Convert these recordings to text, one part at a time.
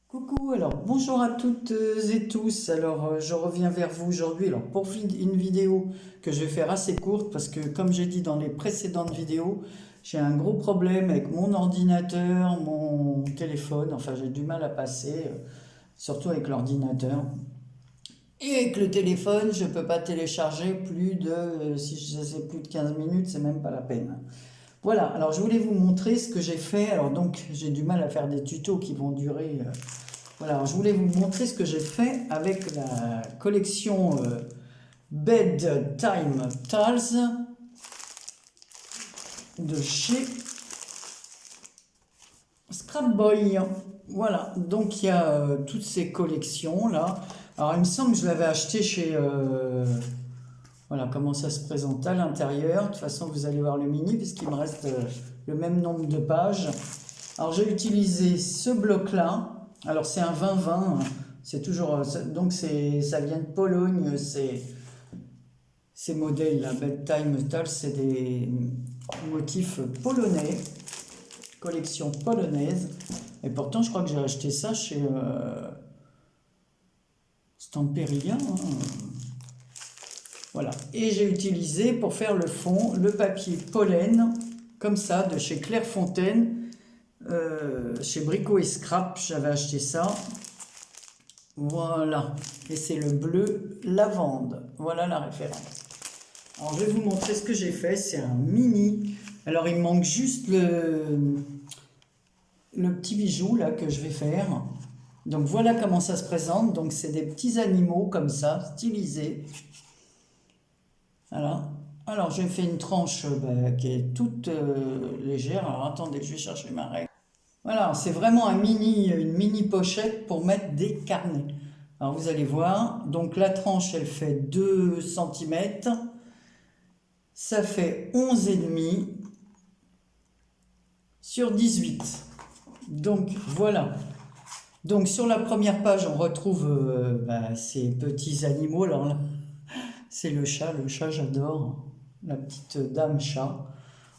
Coucou, alors bonjour à toutes et tous. Je reviens vers vous aujourd'hui pour une vidéo que je vais faire assez courte parce que comme j'ai dit dans les précédentes vidéos, j'ai un gros problème avec mon ordinateur, mon téléphone, enfin j'ai du mal à passer, surtout avec l'ordinateur. Et avec le téléphone, je ne peux pas télécharger plus de, si je sais plus de 15 minutes, c'est même pas la peine. Voilà, alors je voulais vous montrer ce que j'ai fait. Alors donc j'ai du mal à faire des tutos qui vont durer. Voilà, alors je voulais vous montrer ce que j'ai fait avec la collection Bedtime Tales de chez Scrapboy. Voilà, donc il y a toutes ces collections là. Alors il me semble que je l'avais acheté chez... voilà comment ça se présente à l'intérieur. De toute façon vous allez voir le mini puisqu'il me reste le même nombre de pages. Alors j'ai utilisé ce bloc là. Alors c'est un 20-20, c'est toujours, donc ça vient de Pologne, ces modèles là, Bedtime Tales, c'est des motifs polonais, collection polonaise. Et pourtant je crois que j'ai acheté ça chez Stamperia, hein. Voilà, et j'ai utilisé pour faire le fond le papier pollen, comme ça, de chez Clairefontaine. Chez Brico et Scrap, j'avais acheté ça. Voilà, et c'est le bleu lavande. Voilà la référence. Alors je vais vous montrer ce que j'ai fait. C'est un mini. Alors il me manque juste le petit bijou là que je vais faire. Donc voilà comment ça se présente. Donc c'est des petits animaux comme ça, stylisés. Voilà. Alors j'ai fait une tranche qui est toute légère. Alors attendez, je vais chercher ma règle. Voilà, c'est vraiment une mini pochette pour mettre des carnets. Alors vous allez voir, donc la tranche elle fait 2 cm, ça fait 11,5 sur 18. Donc voilà. Donc sur la première page on retrouve ces petits animaux. Alors là, c'est le chat j'adore, la petite dame chat.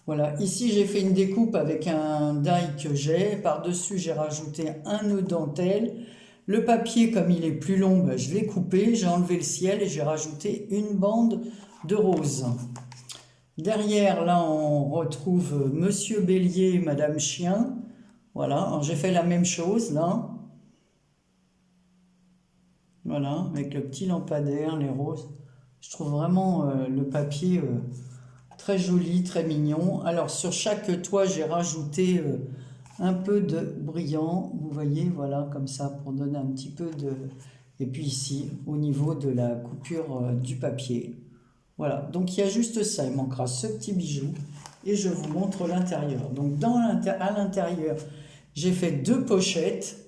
Voilà, ici j'ai fait une découpe avec un die que j'ai. Par-dessus, j'ai rajouté un nœud dentelle. Le papier, comme il est plus long, je l'ai coupé. J'ai enlevé le ciel et j'ai rajouté une bande de rose. Derrière, là, on retrouve Monsieur Bélier et Madame Chien. Voilà, j'ai fait la même chose, là. Voilà, avec le petit lampadaire, les roses. Je trouve vraiment le papier... très joli, très mignon. Alors sur chaque toit, j'ai rajouté un peu de brillant. Vous voyez, voilà, comme ça, pour donner un petit peu de... Et puis ici, au niveau de la coupure du papier. Voilà, donc il y a juste ça. Il manquera ce petit bijou. Et je vous montre l'intérieur. Donc à l'intérieur, j'ai fait 2 pochettes.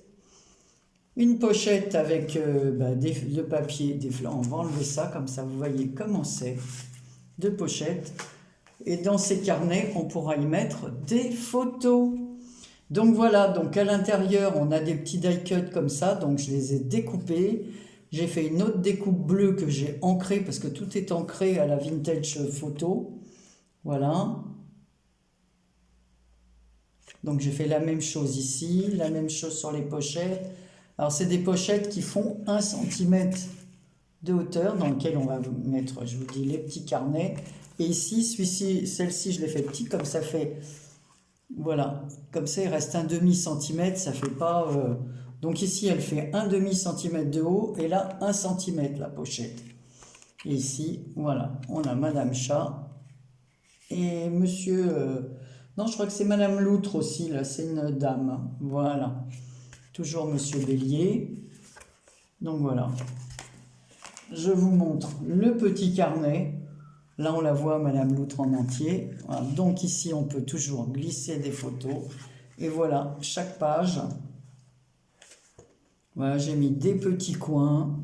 Une pochette avec le papier, des fleurs. On va enlever ça, comme ça, vous voyez comment c'est. 2 pochettes. Et dans ces carnets, on pourra y mettre des photos. Donc voilà, donc à l'intérieur, on a des petits die cuts comme ça, donc je les ai découpés. J'ai fait une autre découpe bleue que j'ai ancrée, parce que tout est ancré à la vintage photo. Voilà. Donc j'ai fait la même chose ici, la même chose sur les pochettes. Alors c'est des pochettes qui font 1 cm de hauteur, dans lequel on va mettre, je vous dis, les petits carnets. Et ici, celle-ci, je l'ai fait petit, comme ça fait, voilà, comme ça il reste un demi-centimètre, ça fait pas... donc ici, elle fait un demi-centimètre de haut, et là, 1 centimètre la pochette. Et ici, voilà, on a Madame Chat, et Monsieur... non, je crois que c'est Madame Loutre aussi, là, c'est une dame, voilà. Toujours Monsieur Bélier. Donc voilà. Je vous montre le petit carnet. Là, on la voit, Madame Loutre en entier. Voilà. Donc ici, on peut toujours glisser des photos. Et voilà, chaque page. Voilà, j'ai mis des petits coins.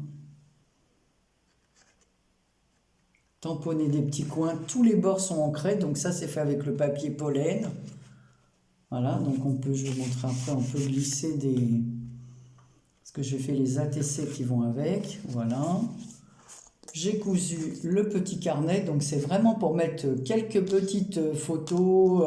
Tamponner des petits coins. Tous les bords sont ancrés. Donc ça, c'est fait avec le papier pollen. Voilà, donc je vais vous montrer après, on peut glisser des... Parce que j'ai fait les ATC qui vont avec. Voilà. J'ai cousu le petit carnet, donc c'est vraiment pour mettre quelques petites photos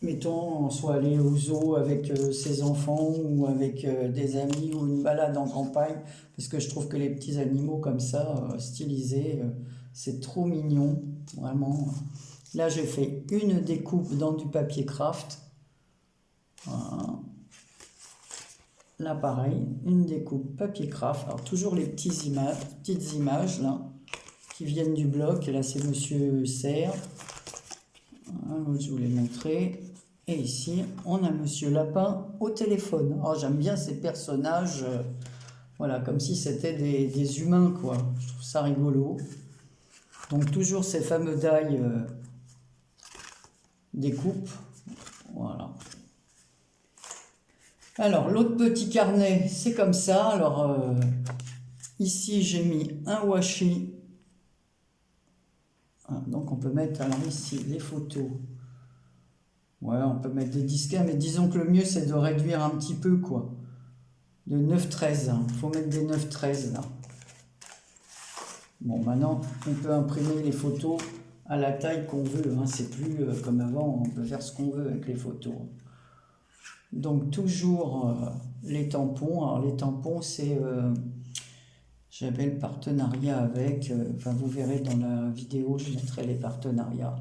mettons, soit aller au zoo avec ses enfants ou avec des amis ou une balade en campagne, parce que je trouve que les petits animaux comme ça, stylisés, c'est trop mignon, vraiment. Là, j'ai fait une découpe dans du papier craft. Voilà. Là, pareil, une découpe papier craft. Alors, toujours les petites images, là, qui viennent du bloc. Et là, c'est Monsieur Serre. Voilà, je vous l'ai montré. Et ici, on a Monsieur Lapin au téléphone. Alors, j'aime bien ces personnages, voilà, comme si c'était des humains, quoi. Je trouve ça rigolo. Donc, toujours ces fameux die découpes. Voilà. Alors, l'autre petit carnet, c'est comme ça. Alors, ici, j'ai mis un washi. Ah, donc, on peut mettre, alors ici, les photos. Ouais, on peut mettre des disquets, mais disons que le mieux, c'est de réduire un petit peu, quoi. De 9-13. Il faut mettre des 9-13, là. Bon, maintenant, on peut imprimer les photos à la taille qu'on veut. Hein. C'est plus comme avant, on peut faire ce qu'on veut avec les photos. Donc, toujours les tampons. Alors, les tampons, c'est... j'avais le partenariat avec... Enfin, vous verrez dans la vidéo, je mettrai les partenariats.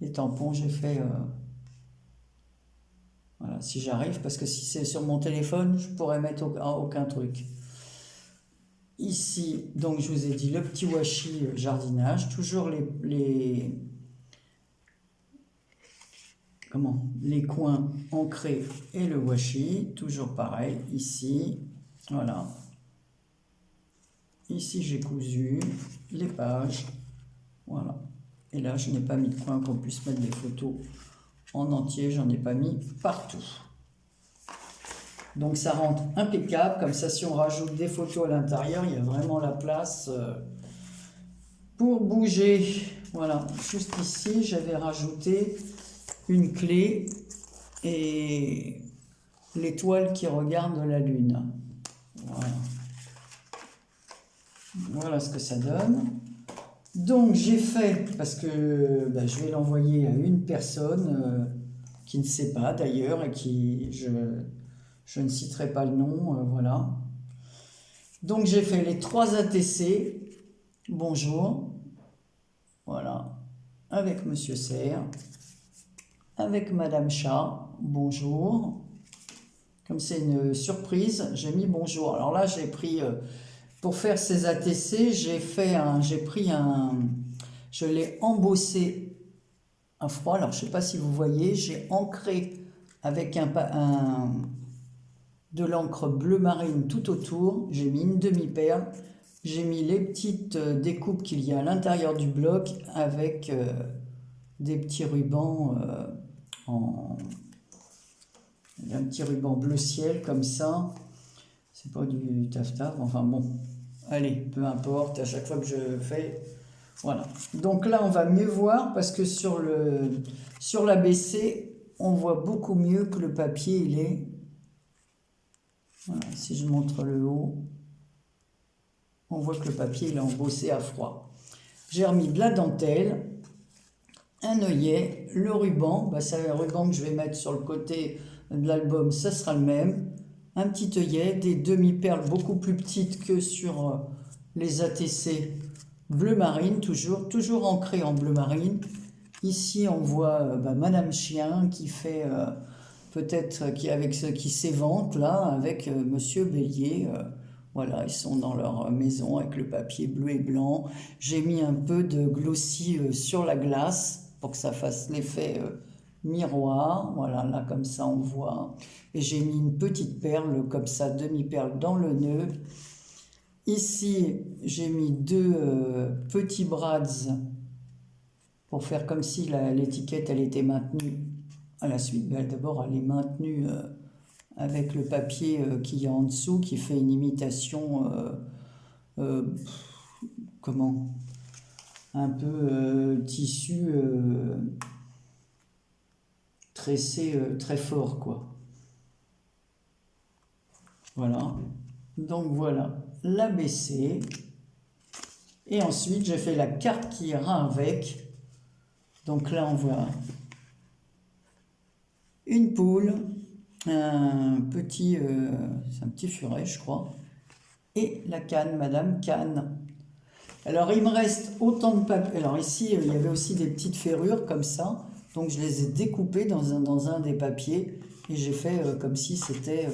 Les tampons, j'ai fait... voilà, si j'arrive, parce que si c'est sur mon téléphone, je pourrais mettre aucun truc. Ici, donc, je vous ai dit le petit washi jardinage. Toujours les coins ancrés et le washi, toujours pareil, ici, voilà. Ici, j'ai cousu les pages, voilà. Et là, je n'ai pas mis de coin qu'on puisse mettre des photos en entier, j'en ai pas mis partout. Donc, ça rentre impeccable, comme ça, si on rajoute des photos à l'intérieur, il y a vraiment la place pour bouger. Voilà, juste ici, j'avais rajouté une clé et l'étoile qui regarde la lune. Voilà. Voilà ce que ça donne. Donc j'ai fait, parce que je vais l'envoyer à une personne qui ne sait pas d'ailleurs et qui, je ne citerai pas le nom, voilà. Donc j'ai fait les 3 ATC, bonjour, voilà, avec Monsieur Serre. Avec Madame Chat, bonjour. Comme c'est une surprise, j'ai mis bonjour. Alors là, j'ai pris, pour faire ces ATC, je l'ai embossé à froid. Alors, je ne sais pas si vous voyez, j'ai ancré avec de l'encre bleu marine tout autour. J'ai mis une demi-perle. J'ai mis les petites découpes qu'il y a à l'intérieur du bloc avec des petits rubans il y a un petit ruban bleu ciel comme ça, c'est pas du taffetas, enfin bon, allez, peu importe, à chaque fois que je fais, voilà. Donc là, on va mieux voir parce que sur l'ABC, on voit beaucoup mieux que le papier, il est, voilà, si je montre le haut, on voit que le papier, il est embossé à froid. J'ai remis de la dentelle, un œillet, le ruban, c'est un ruban que je vais mettre sur le côté de l'album, ça sera le même, un petit œillet, des demi-perles beaucoup plus petites que sur les ATC bleu marine, toujours ancré en bleu marine. Ici on voit Madame Chien qui fait peut-être qui s'évente là avec Monsieur Bélier. Voilà, ils sont dans leur maison avec le papier bleu et blanc. J'ai mis un peu de glossy sur la glace pour que ça fasse l'effet miroir. Voilà, là comme ça on voit. Et j'ai mis une petite perle comme ça, demi-perle dans le nœud. Ici, j'ai mis 2 petits brads pour faire comme si l'étiquette elle était maintenue à la suite. D'abord, elle est maintenue avec le papier qu'il y a en dessous qui fait une imitation un peu tissu tressé très fort quoi. Voilà, donc voilà l'ABC et ensuite j'ai fait la carte qui ira avec. Donc là on voit une poule, un petit, c'est un petit furet, je crois, et la canne, Madame Canne. Alors, il me reste autant de papier. Alors, ici, il y avait aussi des petites ferrures comme ça. Donc, je les ai découpées dans un des papiers. Et j'ai fait comme si c'était...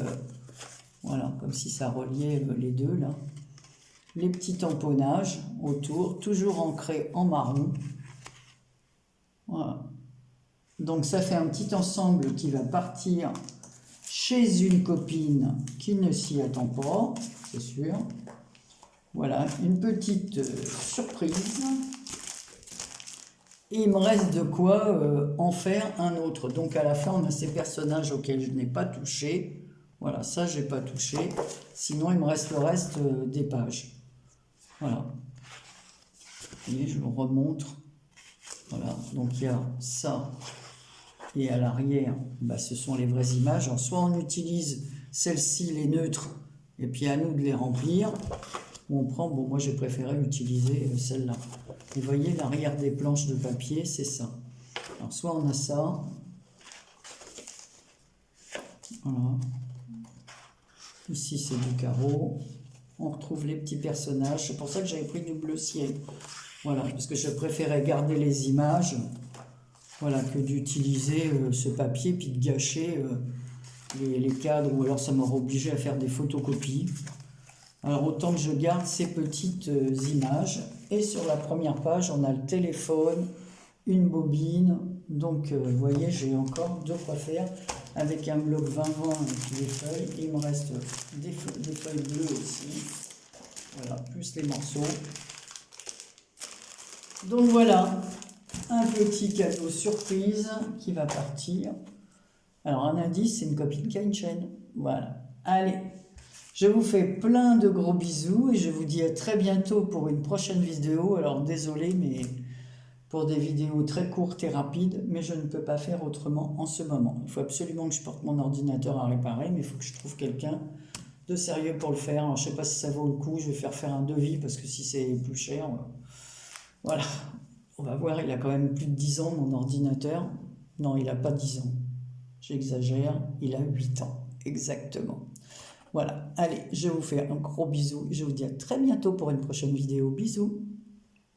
voilà, comme si ça reliait les deux, là. Les petits tamponnages autour, toujours ancrés en marron. Voilà. Donc, ça fait un petit ensemble qui va partir chez une copine qui ne s'y attend pas, c'est sûr. Voilà, une petite surprise. Et il me reste de quoi en faire un autre. Donc à la fin, on a ces personnages auxquels je n'ai pas touché. Voilà, ça, je n'ai pas touché. Sinon, il me reste le reste des pages. Voilà. Et je vous remontre. Voilà, donc il y a ça. Et à l'arrière, bah, ce sont les vraies images. Alors, soit on utilise celles-ci, les neutres, et puis à nous de les remplir. On prend, bon, moi j'ai préféré utiliser celle-là. Vous voyez l'arrière des planches de papier, c'est ça. Alors soit on a ça. Voilà. Ici c'est du carreau. On retrouve les petits personnages. C'est pour ça que j'avais pris du bleu ciel. Voilà, parce que je préférais garder les images. Voilà, que d'utiliser ce papier puis de gâcher les cadres. Ou alors ça m'aurait obligé à faire des photocopies. Alors autant que je garde ces petites images. Et sur la première page, on a le téléphone, une bobine. Donc vous voyez, j'ai encore de quoi faire avec un bloc 20-20 et des feuilles. Et il me reste des feuilles bleues aussi. Voilà, plus les morceaux. Donc voilà, un petit cadeau surprise qui va partir. Alors un indice, c'est une copine qui a une chaîne. Voilà, allez. Je vous fais plein de gros bisous et je vous dis à très bientôt pour une prochaine vidéo. Alors désolé, mais pour des vidéos très courtes et rapides, mais je ne peux pas faire autrement en ce moment. Il faut absolument que je porte mon ordinateur à réparer, mais il faut que je trouve quelqu'un de sérieux pour le faire. Alors, je ne sais pas si ça vaut le coup, je vais faire un devis parce que si c'est plus cher, voilà. On va voir, il a quand même plus de 10 ans mon ordinateur. Non, il n'a pas 10 ans. J'exagère, il a 8 ans, exactement. Voilà, allez, je vous fais un gros bisou. Je vous dis à très bientôt pour une prochaine vidéo. Bisous.